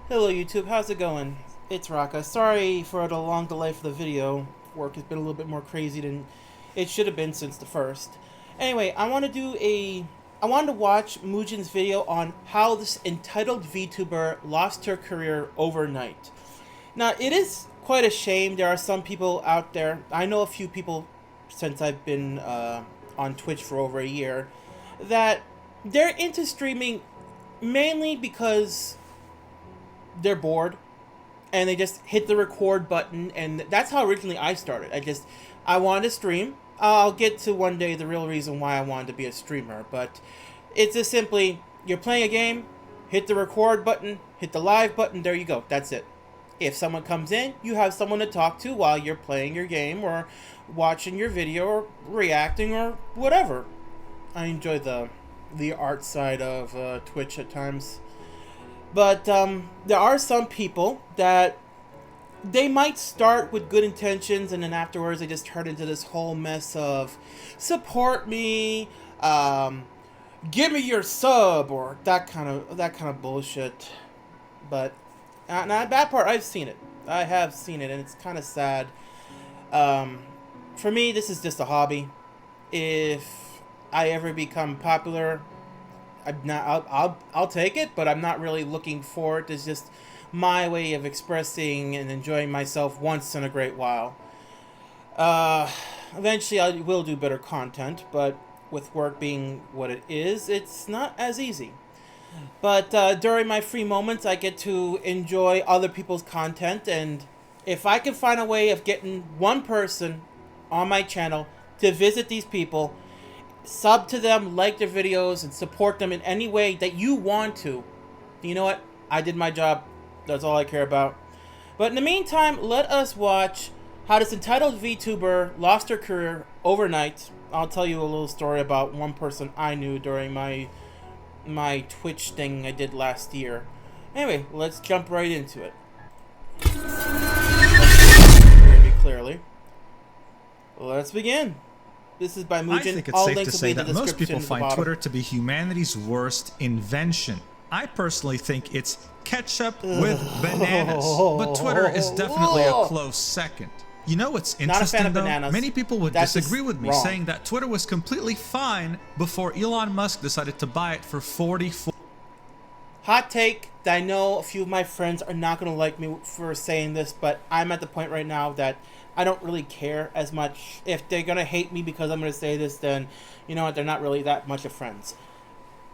Hello YouTube, how's it going? It's Raka. Sorry for the long delay for the video. Work has been a little bit more crazy than it should have been since the first. Anyway, I wanted to watch Mujin's video on how this entitled VTuber lost her career overnight. Now, it is quite a shame. There are some people out there, I know a few people since I've been on Twitch for over a year, that they're into streaming mainly because they're bored and they just hit the record button, and that's how originally I started. I wanted to stream. I'll get to one day the real reason why I wanted to be a streamer, but it's just simply you're playing a game, hit the record button, hit the live button, there you go, that's it. If someone comes in, you have someone to talk to while you're playing your game or watching your video or reacting or whatever. I enjoy the art side of Twitch at times. But there are some people that they might start with good intentions, and then afterwards they just turn into this whole mess of support me, give me your sub, or that kind of bullshit. But now that part, I've seen it. I have seen it, and it's kind of sad. For me, this is just a hobby. If I ever become popular, I'll take it, but I'm not really looking for it. It's just my way of expressing and enjoying myself once in a great while. Eventually I will do better content, but with work being what it is, it's not as easy. But during my free moments, I get to enjoy other people's content, and if I can find a way of getting one person on my channel to visit these people, sub to them, like their videos, and support them in any way that you want to, you know what? I did my job. That's all I care about. But in the meantime, let us watch how this entitled VTuber lost her career overnight. I'll tell you a little story about one person I knew during my Twitch thing I did last year. Anyway, let's jump right into it. Hear me clearly. Let's begin. This is by Mujin. I think it's safe to say that most people find Twitter to be humanity's worst invention. I personally think it's ketchup with bananas, but Twitter is definitely a close second. You know what's interesting though? Many people would disagree with me, saying that Twitter was completely fine before Elon Musk decided to buy it for $44. Hot take that I know a few of my friends are not going to like me for saying this, but I'm at the point right now that I don't really care as much. If they're going to hate me because I'm going to say this, then you know what, they're not really that much of friends.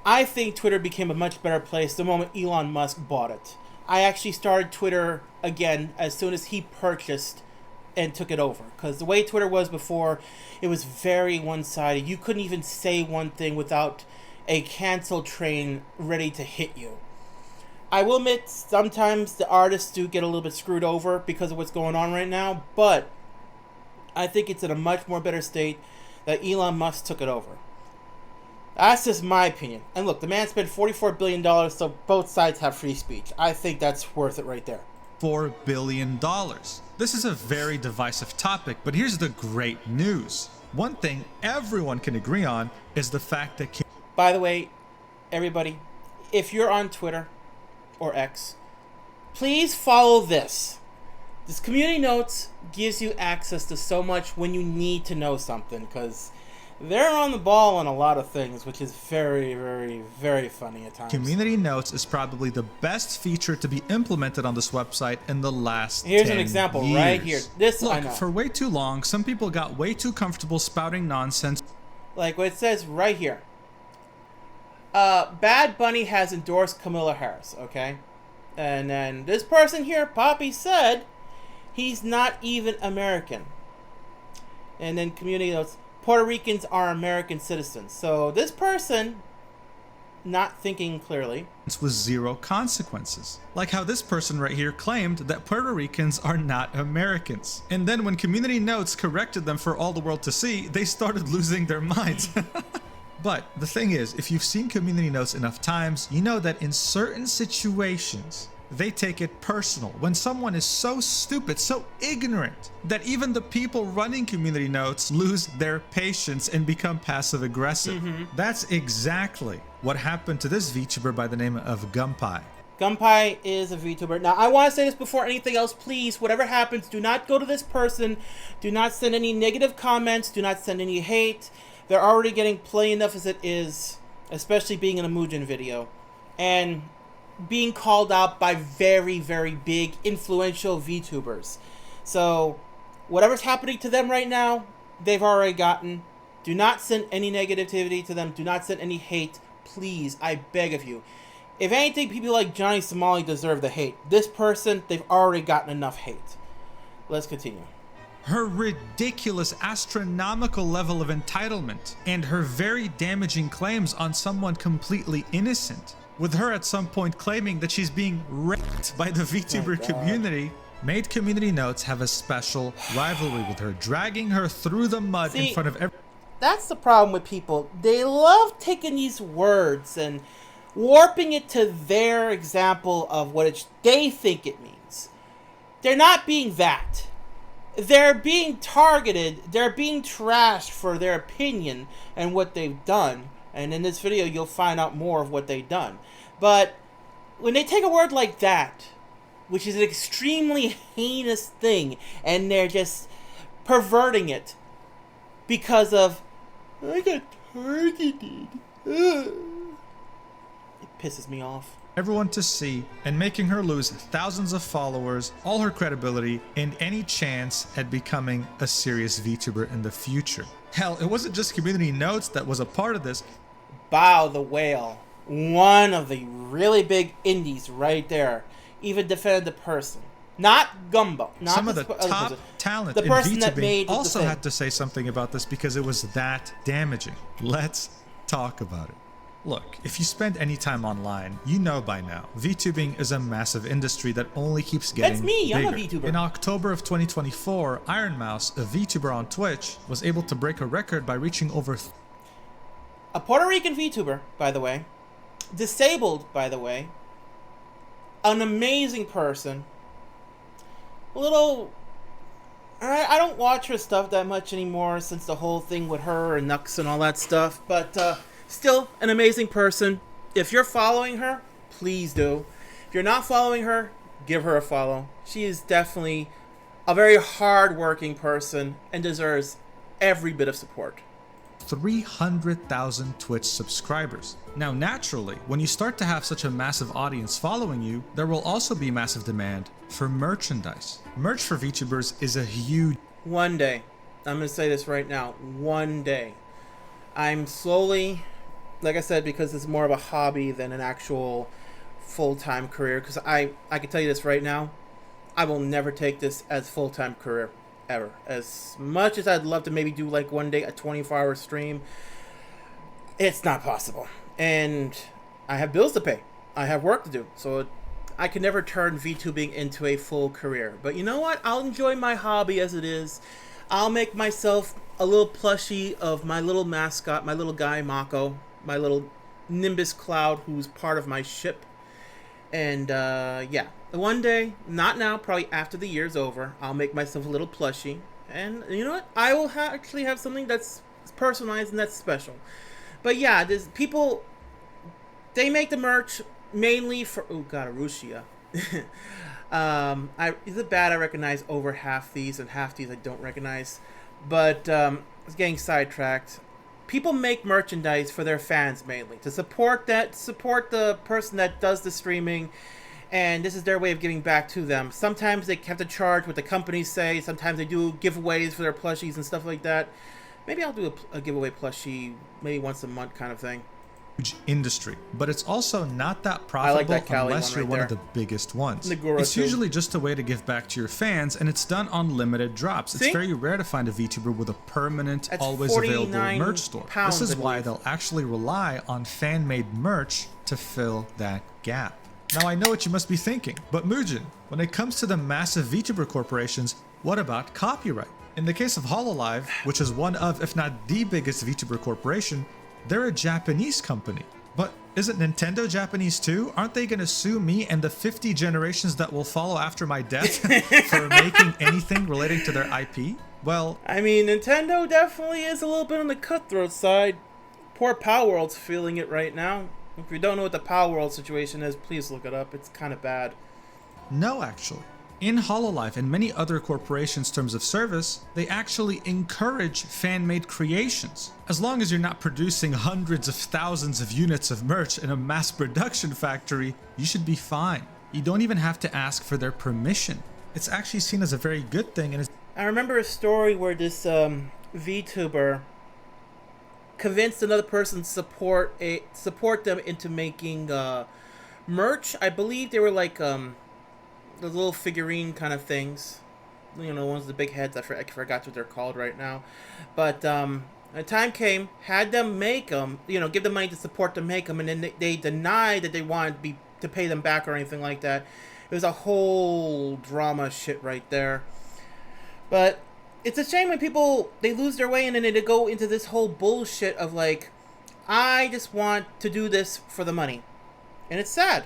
I think Twitter became a much better place the moment Elon Musk bought it. I actually started Twitter again as soon as he purchased and took it over. Because the way Twitter was before, it was very one-sided. You couldn't even say one thing without a cancel train ready to hit you. I will admit, sometimes the artists do get a little bit screwed over because of what's going on right now, but I think it's in a much more better state that Elon Musk took it over. That's just my opinion. And look, the man spent $44 billion, so both sides have free speech. I think that's worth it right there. $4 billion. This is a very divisive topic, but here's the great news. One thing everyone can agree on is the fact that... By the way, everybody, if you're on Twitter or X, please follow this. This community notes gives you access to so much when you need to know something, because they're on the ball on a lot of things, which is very, very, very funny at times. Community notes is probably the best feature to be implemented on this website in the last Here's 10 an example years. right here. This Look, I know. For way too long, some people got way too comfortable spouting nonsense. Like what it says right here. Bad Bunny has endorsed Camilla Harris, okay? And then this person here, Poppy, said he's not even American. And then community notes, Puerto Ricans are American citizens. So this person, not thinking clearly, with zero consequences. Like how this person right here claimed that Puerto Ricans are not Americans. And then when community notes corrected them for all the world to see, they started losing their minds. But the thing is, if you've seen community notes enough times, you know that in certain situations, they take it personal when someone is so stupid, so ignorant, that even the people running community notes lose their patience and become passive aggressive. That's exactly what happened to this VTuber by the name of Gunpie. Gunpei is a VTuber. Now, I want to say this before anything else. Please, whatever happens, do not go to this person. Do not send any negative comments. Do not send any hate. They're already getting plenty enough as it is, especially being in a Mujin video. And being called out by very, very big, influential VTubers. So, whatever's happening to them right now, they've already gotten. Do not send any negativity to them. Do not send any hate. Please, I beg of you. If anything, people like Johnny Somali deserve the hate. This person, they've already gotten enough hate. Let's continue. Her ridiculous astronomical level of entitlement and her very damaging claims on someone completely innocent, with her at some point claiming that she's being raped by the VTuber community, made Community Notes have a special rivalry with her, dragging her through the mud in front of everyone. That's the problem with people. They love taking these words and warping it to their example of what they think it means. They're not being that. They're being targeted. They're being trashed for their opinion and what they've done. And in this video, you'll find out more of what they've done. But when they take a word like that, which is an extremely heinous thing, and they're just perverting it because of, I got targeted. Ugh. It pisses me off. Everyone to see, and making her lose thousands of followers, all her credibility, and any chance at becoming a serious VTuber in the future. Hell, it wasn't just Community Notes that was a part of this. Bao the Whale, one of the really big indies right there, even defended the person. Not Gumbo. Not some of the top talent in VTubing also had to say something about this because it was that damaging. Let's talk about it. Look, if you spend any time online, you know by now, VTubing is a massive industry that only keeps getting bigger. I'm a VTuber. In October of 2024, Iron Mouse, a VTuber on Twitch, was able to break a record by reaching over... A Puerto Rican VTuber, by the way. Disabled, by the way. An amazing person. A little... I don't watch her stuff that much anymore since the whole thing with her and Nux and all that stuff, but... still an amazing person. If you're following her, please do. If you're not following her, give her a follow. She is definitely a very hard-working person and deserves every bit of support. 300,000 Twitch subscribers. Now, naturally, when you start to have such a massive audience following you, there will also be massive demand for merchandise. Merch for VTubers is a huge... One day, I'm going to say this right now, one day, I'm slowly... Like I said, because it's more of a hobby than an actual full-time career. Because I can tell you this right now, I will never take this as full-time career, ever. As much as I'd love to maybe do like one day a 24-hour stream, it's not possible. And I have bills to pay. I have work to do. So I can never turn VTubing into a full career. But you know what? I'll enjoy my hobby as it is. I'll make myself a little plushie of my little mascot, my little guy Mako. My little Nimbus cloud who's part of my ship. And yeah, one day, not now, probably after the year's over, I'll make myself a little plushie. And you know what? I will actually have something that's personalized and that's special. But yeah, there's people, they make the merch mainly for, oh god, Arushia. Is it bad I recognize over half these and half these I don't recognize? But it's getting sidetracked. People make merchandise for their fans mainly to support the person that does the streaming, and this is their way of giving back to them. Sometimes they have to charge what the companies say. Sometimes they do giveaways for their plushies and stuff like that. Maybe I'll do a giveaway plushie maybe once a month kind of thing. Huge industry, but it's also not that profitable unless you're one of the biggest ones. It's usually just a way to give back to your fans, and it's done on limited drops. It's very rare to find a VTuber with a permanent, always available merch store. This is why they'll actually rely on fan-made merch to fill that gap. Now I know what you must be thinking, but Mujin, when it comes to the massive VTuber corporations, what about copyright? In the case of Hololive, which is one of, if not the biggest VTuber corporation, they're a Japanese company. But isn't Nintendo Japanese too? Aren't they gonna sue me and the 50 generations that will follow after my death for making anything relating to their IP? Well, I mean, Nintendo definitely is a little bit on the cutthroat side. Poor Power World's feeling it right now. If you don't know what the Power World situation is, please look it up. It's kind of bad. No, actually. In Hololive and many other corporations' terms of service, they actually encourage fan-made creations. As long as you're not producing hundreds of thousands of units of merch in a mass production factory, you should be fine. You don't even have to ask for their permission. It's actually seen as a very good thing, and it's... I remember a story where this VTuber convinced another person to support them into making merch. I believe they were like the little figurine kind of things, you know, ones with the big heads. I forgot what they're called right now, but the time came, had them make them, you know, give them money to support them make them, and then they denied that they wanted to pay them back or anything like that. It was a whole drama shit right there. But it's a shame when people, they lose their way and then they go into this whole bullshit of like, I just want to do this for the money. And it's sad.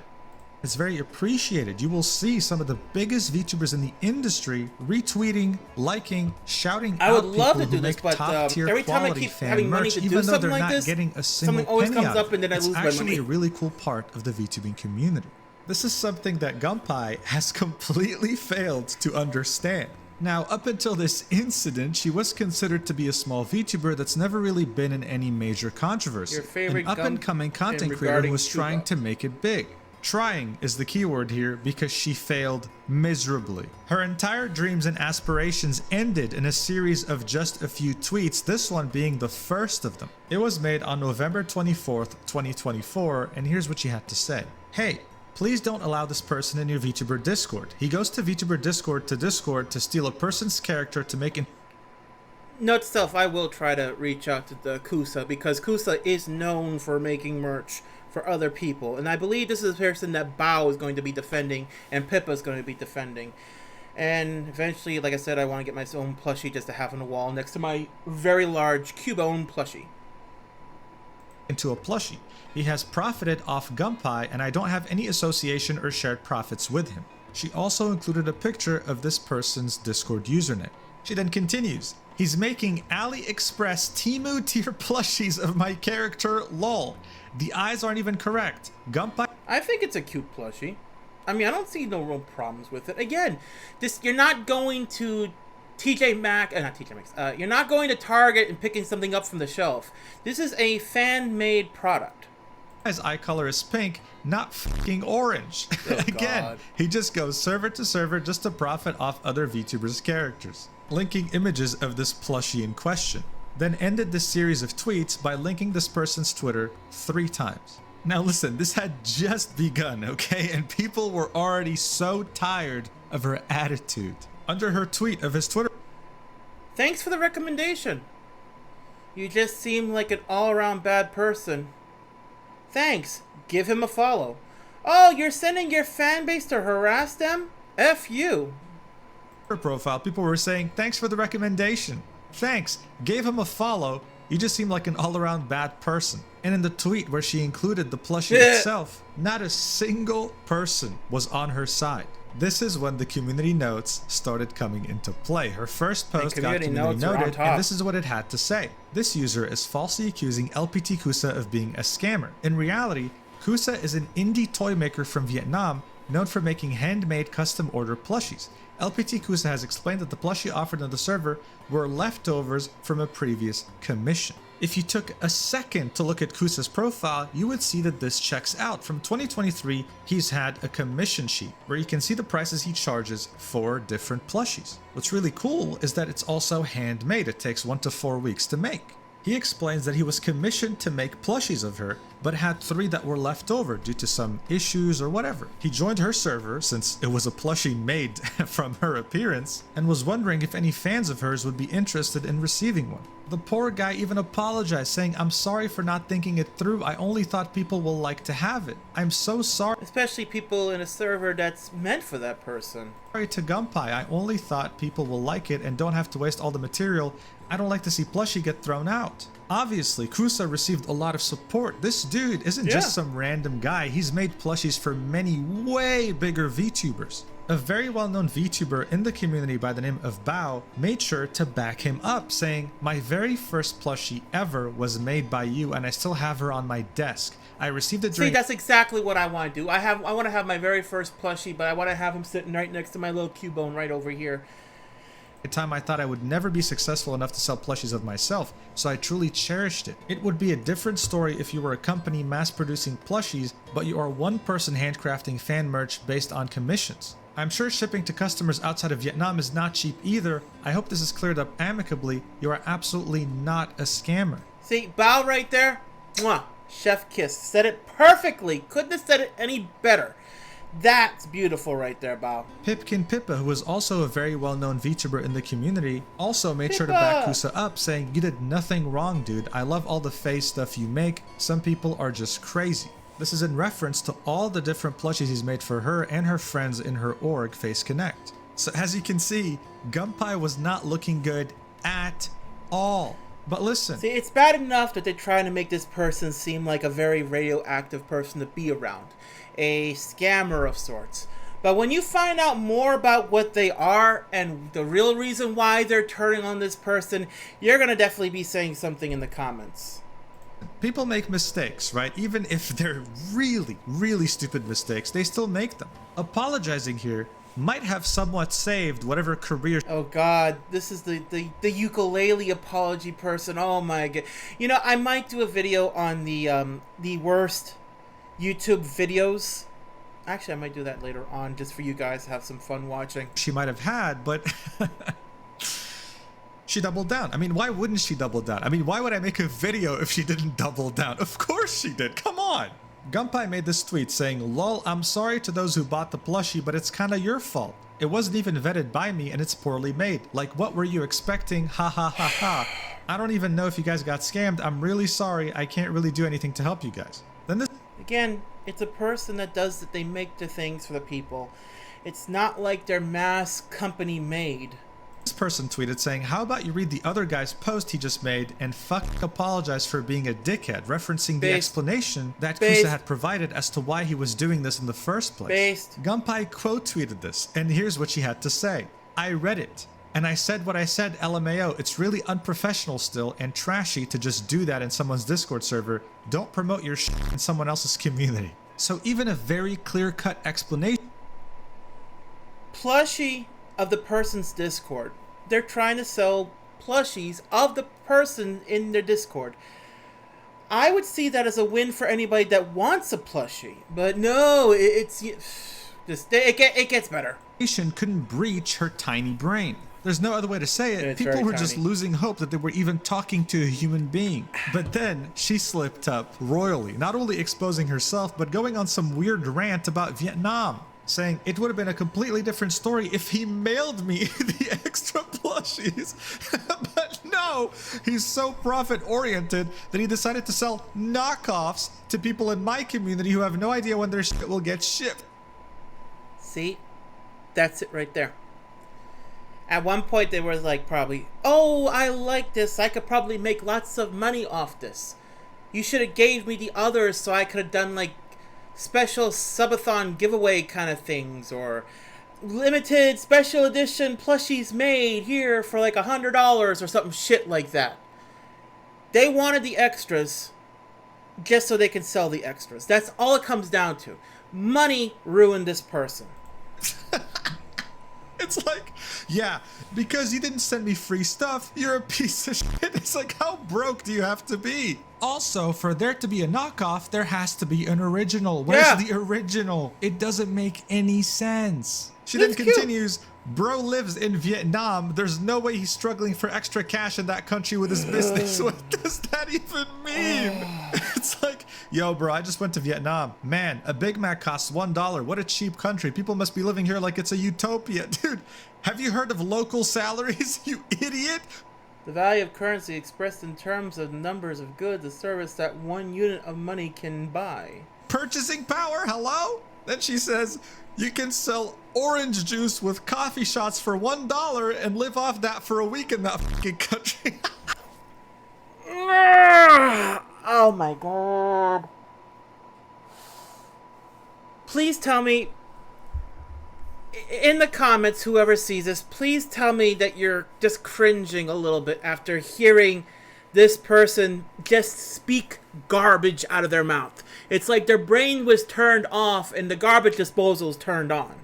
It's very appreciated. You will see some of the biggest VTubers in the industry retweeting, liking, shouting I would out love people to do who this, make but top-tier every time I quality keep fan having money merch, to do even though something they're like not this, getting a single something always penny comes out up of and then it. I It's lose my actually money. a really cool part of the VTubing community. This is something that Gunpei has completely failed to understand. Now, up until this incident, she was considered to be a small VTuber that's never really been in any major controversy. Your favorite An up-and-coming content creator who was trying to make it big. Trying is the key word here because she failed miserably. Her entire dreams and aspirations ended in a series of just a few tweets, this one being the first of them. It was made on November 24th, 2024, and here's what she had to say. Hey, please don't allow this person in your VTuber Discord. He goes to VTuber Discord to steal a person's character to make an... Note to self, I will try to reach out to the Kusa, because Kusa is known for making merch for other people. And I believe this is the person that Bao is going to be defending and Pippa is going to be defending. And eventually, like I said, I want to get my own plushie just to have on the wall next to my very large Cubone plushie. Into a plushie. He has profited off Gunpei, and I don't have any association or shared profits with him. She also included a picture of this person's Discord username. She then continues, he's making AliExpress Temu tier plushies of my character, lol. The eyes aren't even correct. Gunpei... I think it's a cute plushie. I mean, I don't see no real problems with it. Again, you're not going to TJ Maxx, not TJ Maxx, you're not going to Target and picking something up from the shelf. This is a fan-made product. His eye color is pink, not fucking orange. Oh, Again, God. he just goes server to server just to profit off other VTubers' characters, linking images of this plushie in question. Then ended this series of tweets by linking this person's Twitter 3 times. Now listen, this had just begun, okay? And people were already so tired of her attitude. Under her tweet of his Twitter... Thanks for the recommendation. You just seem like an all-around bad person. Thanks. Give him a follow. Oh, you're sending your fan base to harass them? F you. Her profile, people were saying, thanks for the recommendation. Thanks. Gave him a follow. You just seem like an all-around bad person. And in the tweet where she included the plushie itself, not a single person was on her side. This is when the community notes started coming into play. Her first post got community noted, and this is what it had to say. This user is falsely accusing LPT Kusa of being a scammer. In reality, Kusa is an indie toy maker from Vietnam known for making handmade custom order plushies. LPT Kusa has explained that the plushie offered on the server were leftovers from a previous commission. If you took a second to look at Kusa's profile, you would see that this checks out. From 2023, he's had a commission sheet where you can see the prices he charges for different plushies. What's really cool is that it's also handmade. It takes 1 to 4 weeks to make. He explains that he was commissioned to make plushies of her, but had 3 that were left over due to some issues or whatever. He joined her server since it was a plushie made from her appearance and was wondering if any fans of hers would be interested in receiving one. The poor guy even apologized, saying, I'm sorry for not thinking it through. I only thought people will like to have it. I'm so sorry. Especially people in a server that's meant for that person. Sorry to Gunpei. I only thought people will like it and don't have to waste all the material. I don't like to see plushie get thrown out. Obviously, Kusa received a lot of support. This dude isn't just some random guy. He's made plushies for many way bigger VTubers. A very well-known VTuber in the community by the name of Bao made sure to back him up, saying, "My very first plushie ever was made by you, and I still have her on my desk. I received it during..." See, that's exactly what I want to do. I want to have my very first plushie, but I want to have him sitting right next to my little Cubone right over here. A time I thought I would never be successful enough to sell plushies of myself, so I truly cherished it. It would be a different story if you were a company mass-producing plushies, but you are one person handcrafting fan merch based on commissions. I'm sure shipping to customers outside of Vietnam is not cheap either. I hope this is cleared up amicably. You are absolutely not a scammer. See, Bao right there? Mwah. Chef kiss. Said it perfectly. Couldn't have said it any better. That's beautiful right there, Bao. Pipkin Pippa, who is also a very well-known VTuber in the community, also made sure to back Kusa up, saying, "You did nothing wrong, dude. I love all the face stuff you make. Some people are just crazy." This is in reference to all the different plushies he's made for her and her friends in her org, Face Connect. So as you can see, Gunpei was not looking good at all. But listen. See, it's bad enough that they're trying to make this person seem like a very radioactive person to be around. A scammer of sorts. But when you find out more about what they are and the real reason why they're turning on this person, you're going to definitely be saying something in the comments. People make mistakes, right? Even if they're really, really stupid mistakes, they still make them. Apologizing here might have somewhat saved whatever career... Oh god, this is the ukulele apology person. Oh my god. You know, I might do a video on the worst YouTube videos. Actually, I might do that later on just for you guys to have some fun watching. She might have had, but... She doubled down. I mean, why wouldn't she double down? I mean, why would I make a video if she didn't double down? Of course she did. Come on. Gunpei made this tweet saying, "Lol, I'm sorry to those who bought the plushie, but it's kinda your fault. It wasn't even vetted by me and it's poorly made. Like, what were you expecting? Ha ha ha ha. I don't even know if you guys got scammed. I'm really sorry. I can't really do anything to help you guys." Then this... Again, it's a person that does that. They make the things for the people. It's not like they're mass company made. This person tweeted saying, "How about you read the other guy's post he just made and fuck apologize for being a dickhead," referencing the explanation that Kusa had provided as to why he was doing this in the first place. Gunpei quote tweeted this, and here's what she had to say. "I read it, and I said what I said, LMAO. It's really unprofessional still and trashy to just do that in someone's Discord server. Don't promote your shit in someone else's community." So even a very clear-cut explanation... Plushie of the person's Discord. They're trying to sell plushies of the person in their Discord. I would see that as a win for anybody that wants a plushie, but no, it gets better. Couldn't breach her tiny brain. There's no other way to say it. People were just losing hope that they were even talking to a human being. But then she slipped up royally, not only exposing herself, but going on some weird rant about Vietnam, saying it would have been a completely different story if he mailed me the extra plushies. But no, he's so profit-oriented that he decided to sell knockoffs to people in my community who have no idea when their shit will get shipped. See? That's it right there. At one point, they were like probably, "Oh, I like this. I could probably make lots of money off this. You should have gave me the others so I could have done like special subathon giveaway kind of things, or limited special edition plushies made here for like $100 or something shit like that." They wanted the extras just so they can sell the extras. That's all it comes down to. Money ruined this person. It's like, yeah, because you didn't send me free stuff, you're a piece of shit. It's like, how broke do you have to be? Also, for there to be a knockoff, there has to be an original. Where's the original? It doesn't make any sense. She then continues, "Bro lives in Vietnam. There's no way he's struggling for extra cash in that country with his business." What does that even mean? It's like, yo, bro, I just went to Vietnam. Man, a Big Mac costs $1. What a cheap country. People must be living here like it's a utopia. Dude, have you heard of local salaries, you idiot? The value of currency expressed in terms of numbers of goods or service that one unit of money can buy. Purchasing power, hello? Then she says, "You can sell orange juice with coffee shots for $1 and live off that for a week in that fucking country." Oh my god. Please tell me in the comments, whoever sees this, please tell me that you're just cringing a little bit after hearing this person just speak garbage out of their mouth. It's like their brain was turned off and the garbage disposal is turned on.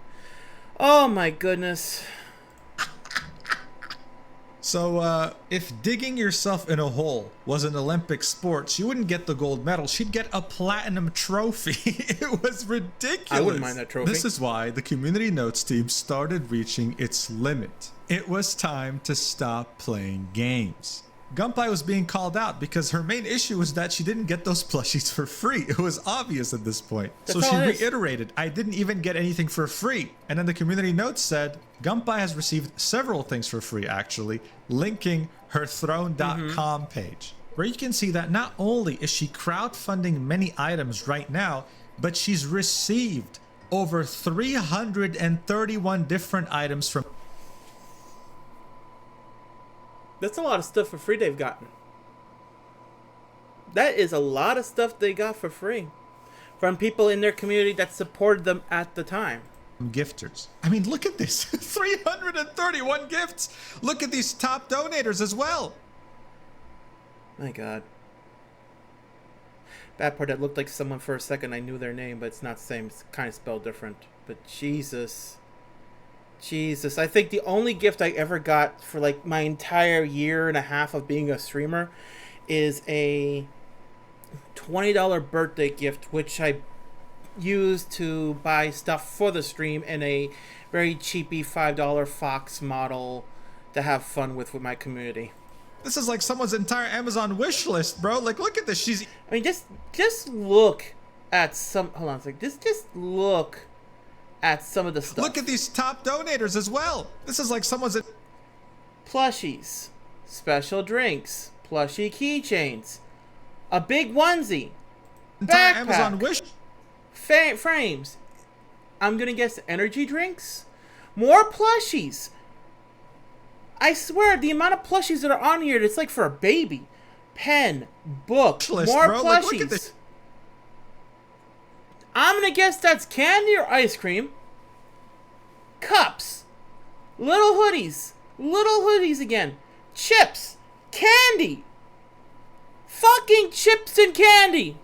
Oh my goodness. So, if digging yourself in a hole was an Olympic sport, she wouldn't get the gold medal. She'd get a platinum trophy. It was ridiculous. I wouldn't mind that trophy. This is why the Community Notes team started reaching its limit. It was time to stop playing games. Gunpei was being called out because her main issue was that she didn't get those plushies for free. It was obvious at this point. So she reiterated, I didn't even get anything for free. And then the community notes said, Gunpei has received several things for free, actually, linking her throne.com page, where you can see that not only is she crowdfunding many items right now, but she's received over 331 different items from... That's a lot of stuff for free they've gotten. That is a lot of stuff they got for free from people in their community that supported them at the time. Gifters. I mean, look at this. 331 gifts. Look at these top donators as well. My God. Bad part, that looked like someone for a second. I knew their name, but it's not the same. It's kind of spelled different. But Jesus. Jesus. I think the only gift I ever got for like my entire year and a half of being a streamer is a $20 birthday gift, which I used to buy stuff for the stream and a very cheapy $5 Fox model to have fun with my community. This is like someone's entire Amazon wish list, bro. Like, look at this. She's... I mean, just look at some... Hold on a second. Just look at some of the stuff. Look at these top donators as well. This is like someone's... Plushies, special drinks, plushie keychains, a big onesie, entire backpack, Amazon wish... frames. I'm gonna guess energy drinks, more plushies. I swear, the amount of plushies that are on here, it's like for a baby. Pen, book, List, more bro. plushies. Like, look at this. I'm gonna guess that's candy or ice cream. Cups, little hoodies again, chips, candy, fucking chips and candy.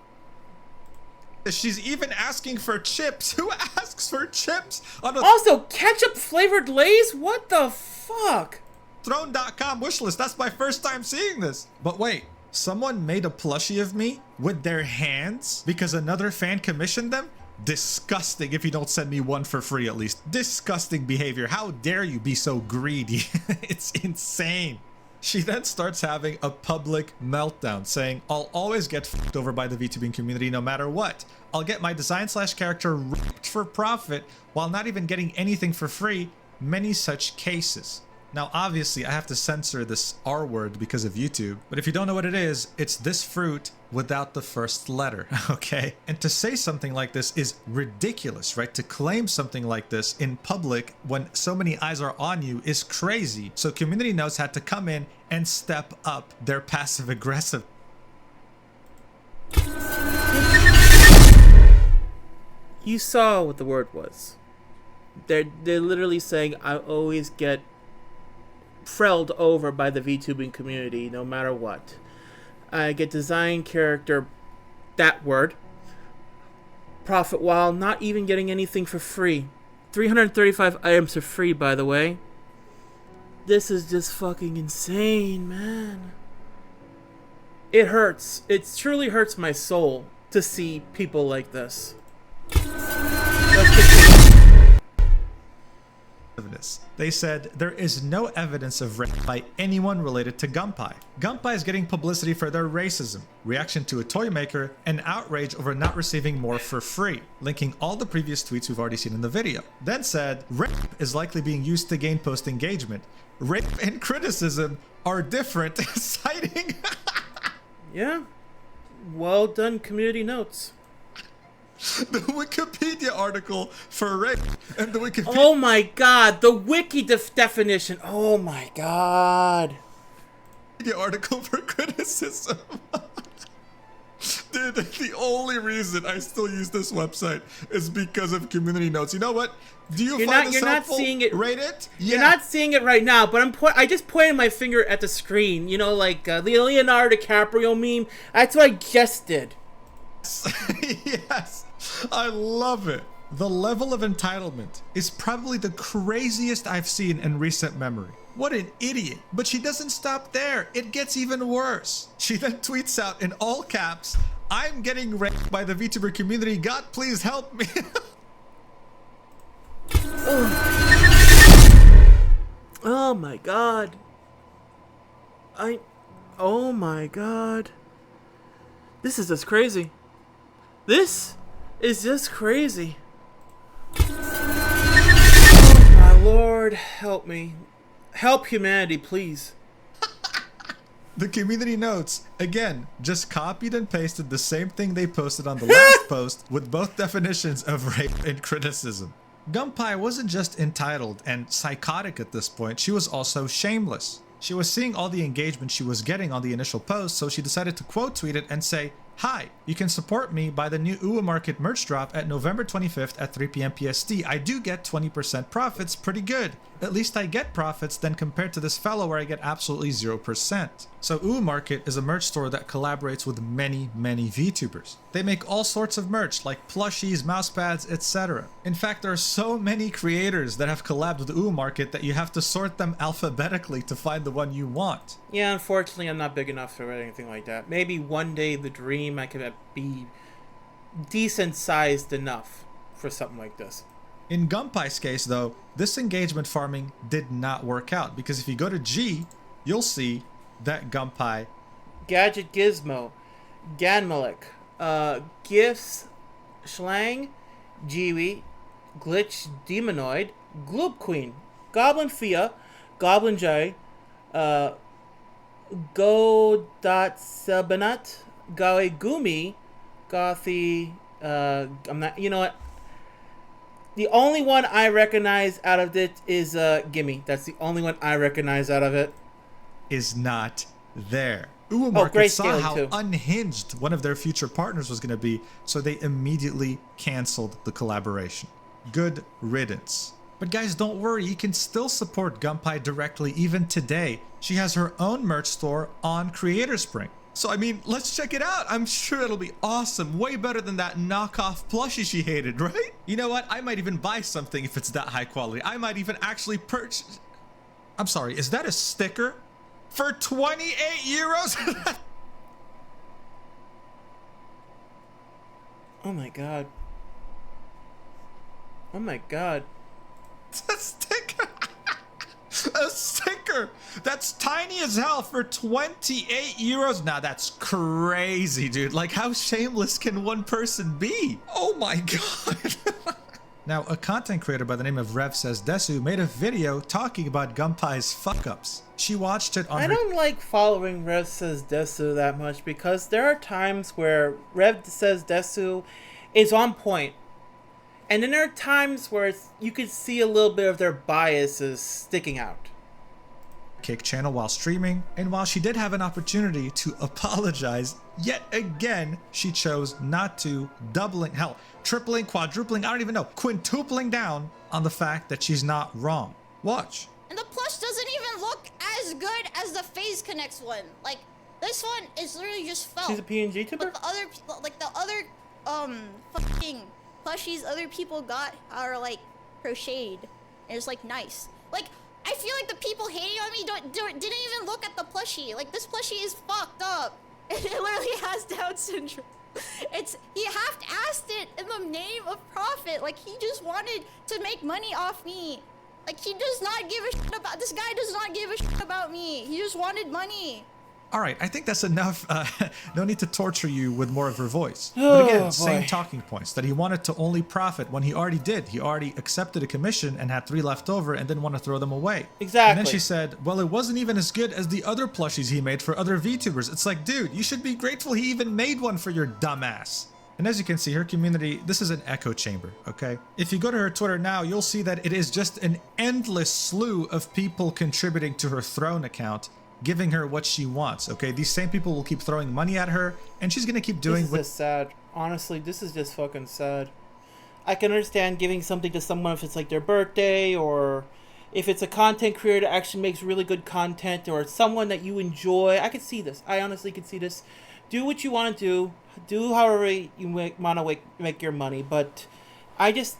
She's even asking for chips. Who asks for chips on a... Also, ketchup flavored Lay's? What the fuck? Throne.com wishlist. That's my first time seeing this. But wait, someone made a plushie of me with their hands because another fan commissioned them? Disgusting if you don't send me one for free at least. Disgusting behavior. How dare you be so greedy? It's insane. She then starts having a public meltdown saying, I'll always get fucked over by the VTubing community no matter what. I'll get my design/character ripped for profit while not even getting anything for free. Many such cases. Now, obviously, I have to censor this R word because of YouTube, but if you don't know what it is, it's this fruit without the first letter, okay? And to say something like this is ridiculous, right? To claim something like this in public when so many eyes are on you is crazy. So Community Notes had to come in and step up their passive aggressive. You saw what the word was. They're literally saying, I always get frelled over by the VTubing community no matter what. I get design character, that word, profit while not even getting anything for free. 335 items for free, by the way. This is just fucking insane, man. It hurts. It truly hurts my soul to see people like this. Let's continue. They said there is no evidence of rape by anyone related to Gunpei. Gunpei is getting publicity for their racism, reaction to a toy maker, and outrage over not receiving more for free, linking all the previous tweets we've already seen in the video. Then said, rape is likely being used to gain post engagement. Rape and criticism are different, citing... Yeah. Well done, Community Notes. The Wikipedia article for rape and the Wikipedia... Oh my god, the wiki definition. Oh my god. The article for criticism. Dude, the only reason I still use this website is because of community notes. You know what? Do you find this helpful? Not seeing it. Rate it? You're not seeing it right now, but I just pointed my finger at the screen. You know, like the Leonardo DiCaprio meme. That's what I just did. Yes, I love it. The level of entitlement is probably the craziest I've seen in recent memory. What an idiot. But she doesn't stop there. It gets even worse. She then tweets out in all caps, "I'm getting raped by the VTuber community. God, please help me." Oh my god. Oh my god. This is just crazy. This is just crazy. Oh my lord, help me. Help humanity, please. The community notes, again, just copied and pasted the same thing they posted on the last post with both definitions of rape and criticism. Gunpei wasn't just entitled and psychotic at this point, she was also shameless. She was seeing all the engagement she was getting on the initial post, so she decided to quote tweet it and say, "Hi, you can support me by the new Myuu Market merch drop at November 25th at 3 p.m. PST. I do get 20% profits, pretty good. At least I get profits then compared to this fellow where I get absolutely 0%. So Myuu Market is a merch store that collaborates with many VTubers. They make all sorts of merch like plushies, mousepads, etc. In fact, there are so many creators that have collabed with Myuu Market that you have to sort them alphabetically to find the one you want. Yeah, unfortunately, I'm not big enough for anything like that. Maybe one day the dream I could be decent sized enough for something like this. In Gunpei's case, though, this engagement farming did not work out because if you go to G, you'll see that Gunpei, Gadget Gizmo, Ganmalik, Gifts, Schlang, Jiwi, Glitch Demonoid, Gloop Queen, Goblin Fia, Goblin Jay, Go.Sabanat, Gawe Gumi, Gothy, I'm not, you know what? The only one I recognize out of it is Gimme. That's the only one I recognize out of it. is not there. Myuu Market Great saw scaling how too. unhinged one of their future partners was going to be, so they immediately canceled the collaboration. Good riddance. But guys, don't worry, you can still support Gunpei directly even today. She has her own merch store on Creator Spring. So I mean, let's check it out. I'm sure it'll be awesome. Way better than that knockoff plushie she hated, right? You know what? I might even buy something if it's that high quality. I might even actually purchase... I'm sorry, is that a sticker? For 28 euros? Oh my god. Oh my god. A sticker. A sticker that's tiny as hell for 28 euros. Now that's crazy, dude. Like, how shameless can one person be? Oh my god. Now, a content creator by the name of Rev Says Desu made a video talking about Gunpei's fuck-ups. She watched it on I don't like following Rev Says Desu that much because there are times where Rev Says Desu is on point. And then there are times where you could see a little bit of their biases sticking out. Kick channel while streaming, and while she did have an opportunity to apologize, yet again, she chose not to, doubling, hell, tripling, quadrupling, I don't even know, quintupling down on the fact that she's not wrong. Watch. And the plush doesn't even look as good as the Phase Connects one. Like, this one is literally just felt. She's a PNG tuber? But the other, like the other, fucking plushies other people got are like crocheted. And it's like nice. Like, I feel like the people hating on me didn't even look at the plushie. Like, this plushie is fucked up. It literally has Down syndrome. He half-assed it in the name of profit. Like, he just wanted to make money off me. Like, he does not give a shit about, this guy does not give a shit about me. He just wanted money. All right, I think that's enough. No need to torture you with more of her voice. But again, same talking points, that he wanted to only profit when he already did. He already accepted a commission and had 3 left over and didn't want to throw them away. Exactly. And then she said, well, it wasn't even as good as the other plushies he made for other VTubers. It's like, dude, you should be grateful he even made one for your dumbass. And as you can see, her community, this is an echo chamber, okay? If you go to her Twitter now, you'll see that it is just an endless slew of people contributing to her Throne account. giving her what she wants, okay? These same people will keep throwing money at her, and she's gonna keep doing This is just sad. Honestly, this is just fucking sad. I can understand giving something to someone if it's like their birthday, or if it's a content creator that actually makes really good content, or someone that you enjoy. I could see this. I honestly could see this. Do what you want to do. Do however you want to make your money. But this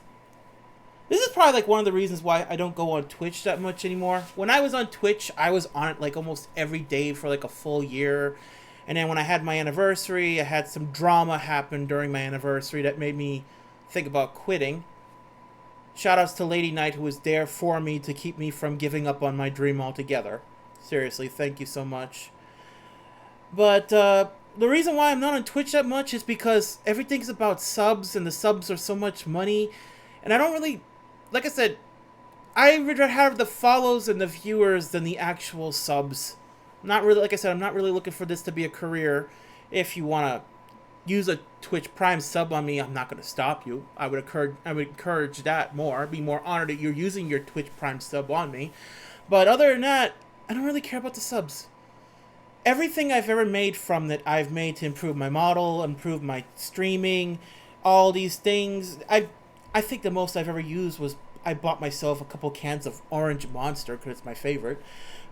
is probably like one of the reasons why I don't go on Twitch that much anymore. When I was on Twitch, I was on it like almost every day for like a full year. And then when I had my anniversary, I had some drama happen during my anniversary that made me think about quitting. Shoutouts to Lady Knight, who was there for me to keep me from giving up on my dream altogether. Seriously, thank you so much. But the reason why I'm not on Twitch that much is because everything's about subs, and the subs are so much money. And I don't really, like I said, I would rather have the follows and the viewers than the actual subs. Not really, like I said, I'm not really looking for this to be a career. If you want to use a Twitch Prime sub on me, I'm not going to stop you. I would encourage that more. I'd be more honored that you're using your Twitch Prime sub on me. But other than that, I don't really care about the subs. Everything I've ever made from it, I've made to improve my model, improve my streaming, all these things. I think the most I've ever used was I bought myself a couple cans of Orange Monster because it's my favorite.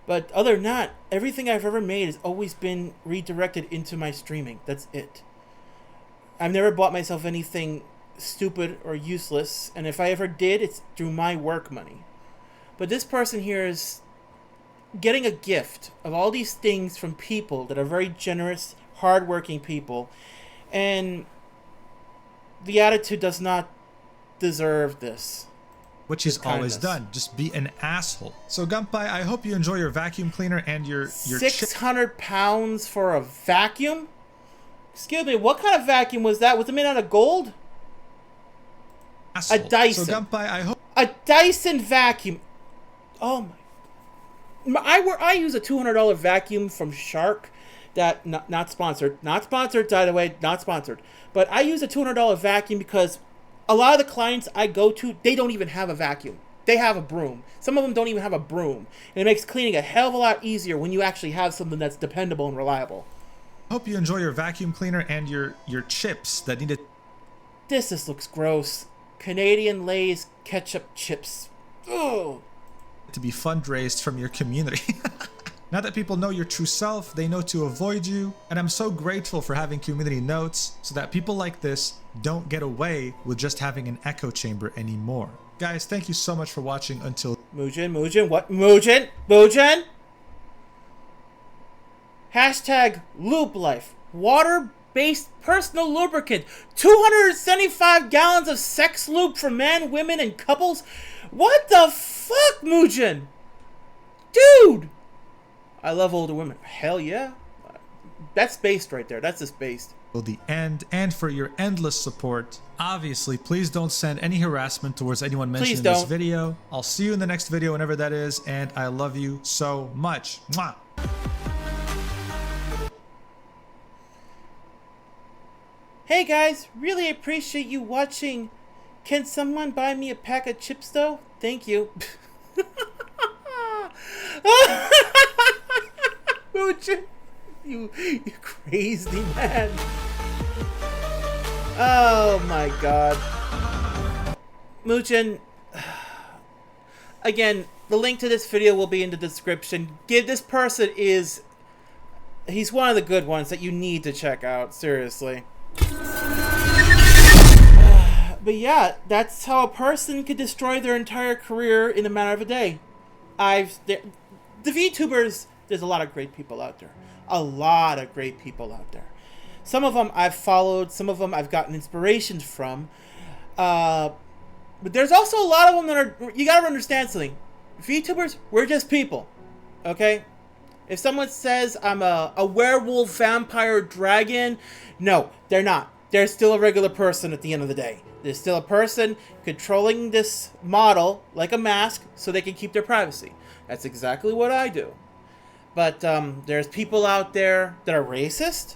But other than that, everything I've ever made has always been redirected into my streaming. That's it. I've never bought myself anything stupid or useless, and if I ever did, it's through my work money. But this person here is getting a gift of all these things from people that are very generous, hardworking people, and the attitude does not deserve this. Which he's always done. Just be an asshole. So Gunpei, I hope you enjoy your vacuum cleaner and your 600 pounds for a vacuum? Excuse me, what kind of vacuum was that? Was it made out of gold? asshole. A Dyson. So Gunpei, I hope A Dyson vacuum. Oh my. I use a $200 vacuum from Shark. That not sponsored. Not sponsored, by the way. Not sponsored. But I use a $200 vacuum because a lot of the clients I go to, they don't even have a vacuum. They have a broom. Some of them don't even have a broom. And it makes cleaning a hell of a lot easier when you actually have something that's dependable and reliable. hope you enjoy your vacuum cleaner and your chips that need to... This just looks gross. Canadian Lay's ketchup chips. Ugh. to be fundraised from your community. Now that people know your true self, they know to avoid you, and I'm so grateful for having community notes so that people like this don't get away with just having an echo chamber anymore. Guys, thank you so much for watching until... Mujin, what? Mujin? Hashtag lube life. Water-based personal lubricant. 275 gallons of sex lube for men, women, and couples. What the fuck, Mujin? Dude! I love older women. Hell yeah. That's based right there. That's just based. The end, and for your endless support. Obviously, please don't send any harassment towards anyone mentioned in this video. I'll see you in the next video whenever that is, and I love you so much. Mwah! Hey guys, really appreciate you watching. Can someone buy me a pack of chips though? Thank you. Mujin, you crazy man. Oh my god. Mujin, again, the link to this video will be in the description. This person he's one of the good ones that you need to check out, seriously. But yeah, that's how a person could destroy their entire career in a matter of a day. The Vtubers, there's a lot of great people out there. A lot of great people out there. Some of them I've followed, some of them I've gotten inspirations from. But there's also a lot of them that are, you gotta understand something. Vtubers, we're just people. Okay? If someone says I'm a werewolf, vampire, dragon, no, they're not. They're still a regular person at the end of the day. There's still a person controlling this model like a mask so they can keep their privacy. That's exactly what I do. But there's people out there that are racist.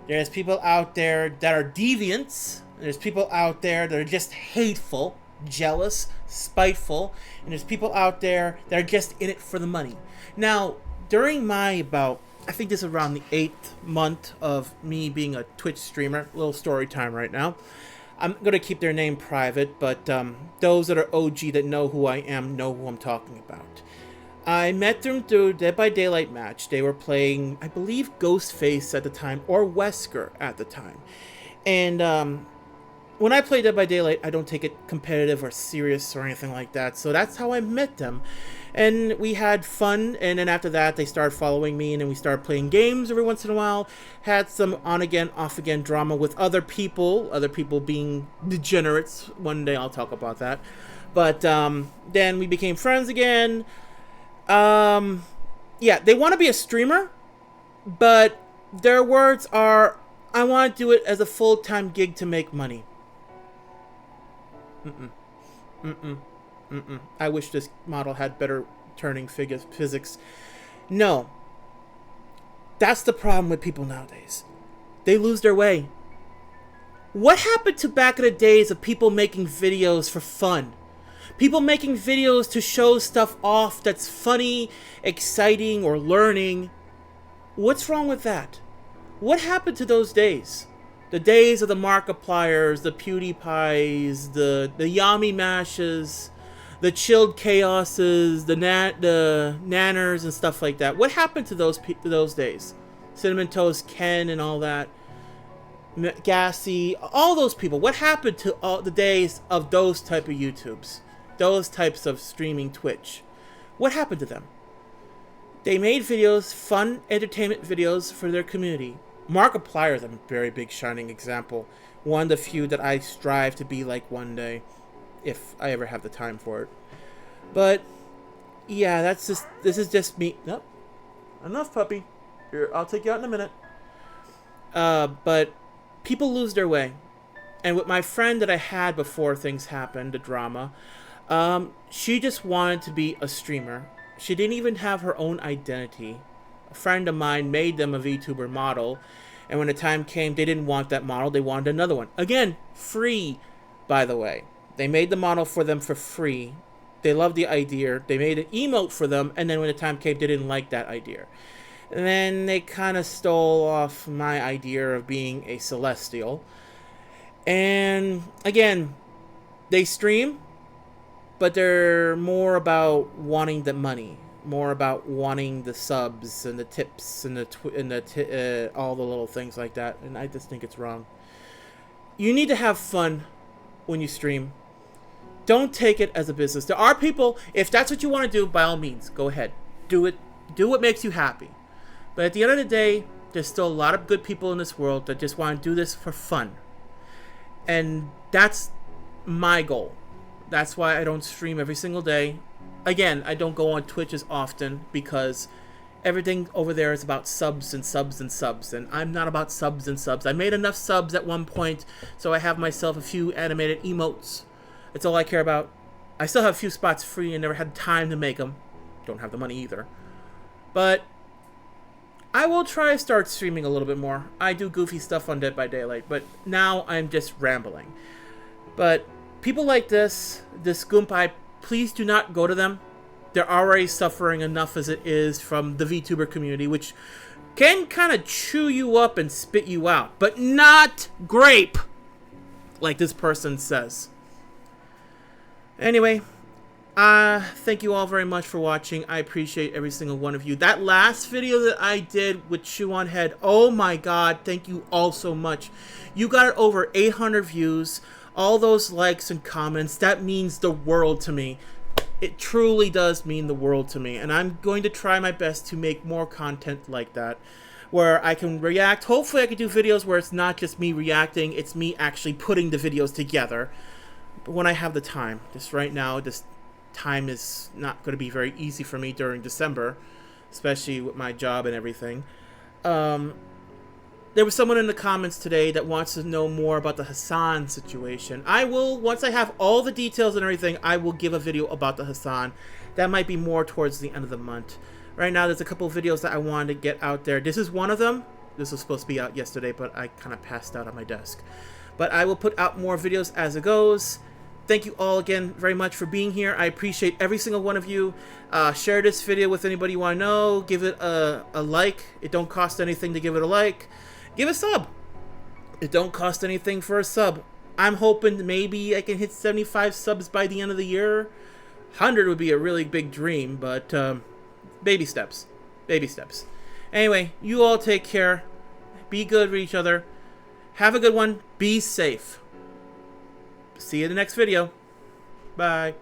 There's people out there that are deviants. There's people out there that are just hateful, jealous, spiteful. And there's people out there that are just in it for the money. Now, during my about, I think this is around the 8th month of me being a Twitch streamer. Little story time right now. I'm going to keep their name private, but those that are OG that know who I am know who I'm talking about. I met them through Dead by Daylight match. They were playing, I believe, Ghostface at the time, or Wesker at the time. And when I play Dead by Daylight, I don't take it competitive or serious or anything like that. So that's how I met them. And we had fun, and then after that, they started following me, and then we started playing games every once in a while. Had some on-again, off-again drama with other people being degenerates. One day I'll talk about that. But then we became friends again. Yeah, they want to be a streamer, but their words are, I want to do it as a full-time gig to make money. I wish this model had better turning physics. No. That's the problem with people nowadays. They lose their way. What happened to back in the days of people making videos for fun? People making videos to show stuff off that's funny, exciting, or learning. What's wrong with that? What happened to those days? The days of the Markipliers, the PewDiePies, the Yami Mashes, the Chilled Chaoses, the Nanners and stuff like that. What happened to those days? Cinnamon Toast Ken and all that. Gassy, all those people. What happened to all the days of those type of YouTubes? Those types of streaming Twitch? What happened to them? They made videos, fun entertainment videos for their community. Markiplier is a very big shining example. One of the few that I strive to be like one day, if I ever have the time for it. But yeah, this is just me. Nope. Enough, puppy. Here, I'll take you out in a minute. But people lose their way. And with my friend that I had before things happened, the drama, she just wanted to be a streamer. She didn't even have her own identity. A friend of mine made them a VTuber model, and when the time came, they didn't want that model. They wanted another one. Again, free, by the way. They made the model for them for free. They loved the idea. They made an emote for them, and then when the time came, they didn't like that idea. And then they kind of stole off my idea of being a celestial. And again, they stream, but they're more about wanting the money, more about wanting the subs and the tips and all the little things like that. And I just think it's wrong. You need to have fun when you stream. Don't take it as a business. There are people, if that's what you want to do, by all means, go ahead. Do it. Do what makes you happy. But at the end of the day, there's still a lot of good people in this world that just want to do this for fun. And that's my goal. That's why I don't stream every single day. Again, I don't go on Twitch as often because everything over there is about subs and subs and subs, and I'm not about subs and subs. I made enough subs at one point, so I have myself a few animated emotes. That's all I care about. I still have a few spots free and never had time to make them. Don't have the money either. But I will try to start streaming a little bit more. I do goofy stuff on Dead by Daylight, but now I'm just rambling. But people like this Goompai, please do not go to them. They're already suffering enough as it is from the VTuber community, which can kind of chew you up and spit you out, but not grape, like this person says. Anyway, thank you all very much for watching. I appreciate every single one of you. That last video that I did with Chew on Head, oh my god, thank you all so much. You got over 800 views, all those likes and comments. That means the world to me. It truly does mean the world to me, and I'm going to try my best to make more content like that, where I can react. Hopefully I can do videos where it's not just me reacting, it's me actually putting the videos together. But when I have the time, just right now, this time is not going to be very easy for me during December, especially with my job and everything. There was someone in the comments today that wants to know more about the Hassan situation. I will, once I have all the details and everything, I will give a video about the Hassan. That might be more towards the end of the month. Right now, there's a couple of videos that I wanted to get out there. This is one of them. This was supposed to be out yesterday, but I kind of passed out on my desk. But I will put out more videos as it goes. thank you all again very much for being here. I appreciate every single one of you. Share this video with anybody you want to know. Give it a like. It don't cost anything to give it a like. Give a sub. It don't cost anything for a sub. I'm hoping maybe I can hit 75 subs by the end of the year. 100 would be a really big dream, but baby steps. Baby steps. Anyway, you all take care. Be good with each other. Have a good one. Be safe. See you in the next video. Bye.